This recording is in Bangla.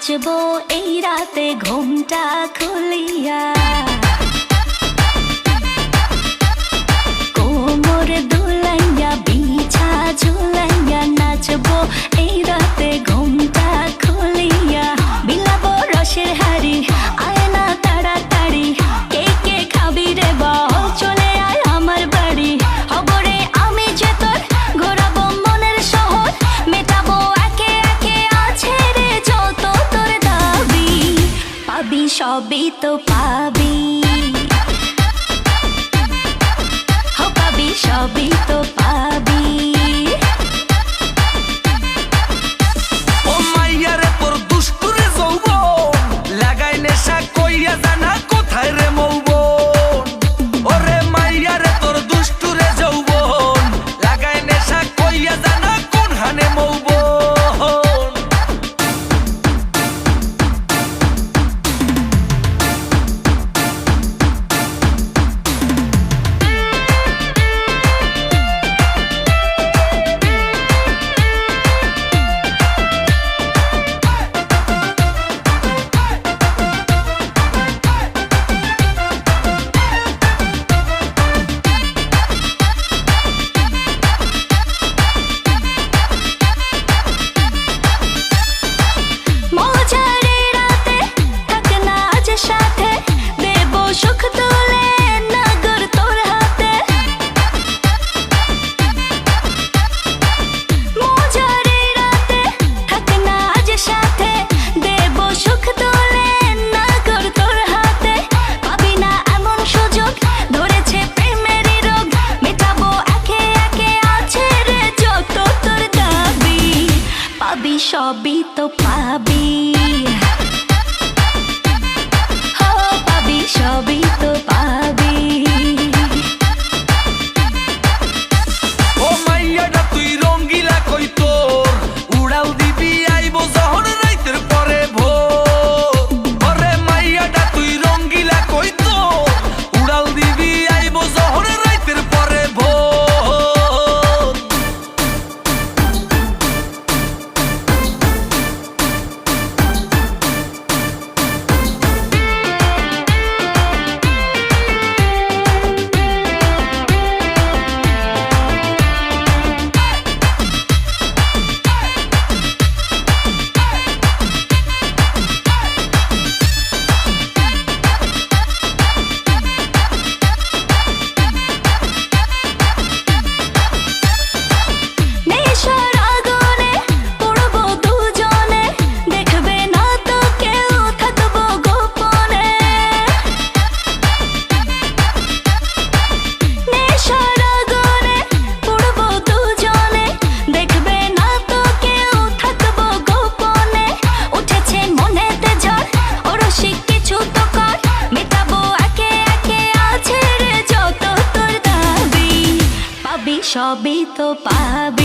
নাচবো এই রাতে ঘুমটা খুলিয়া, কোমর দুলাইয়া বিছা ঝুলাইয়া নাচবো এই রাতে ঘুমটা খুলিয়া। বিলাবো রসের হাড়ি আয় না তাড়াতাড়ি, কে কে খাবি রে বল চলে আয় আমার বাড়ি। হবরে আমি যে তোর ঘোরাবো মনের শহর, মেটাবো একে একে আছে রে যত তোর দাবি। পাবি সবই তো পাবি, সবই তো পাবি। ও মাইয়ারে তোর দুষ্টুরে যৌবন লাগাই নেশা কইয়া জানা কোথায় রে মৌবন। ওরে মাইয়ারে তোর দুষ্টুরে যৌবন লাগাই নেশা কইয়া জানা কোন হানে মৌবন। সবই তো পাবি, হো পাবি সবই তো পাবি। ও মাইয়াটা তুই রঙ্গিলা কই তোর উড়াল দিবি আইবো যখন রাইতের পরে ভোর। ওরে মাইয়াটা তুই রঙ্গিলা কই তোর উড়াল দিবি আইবো যখন রাইতের পরে ভোর। সবই তো পাবি।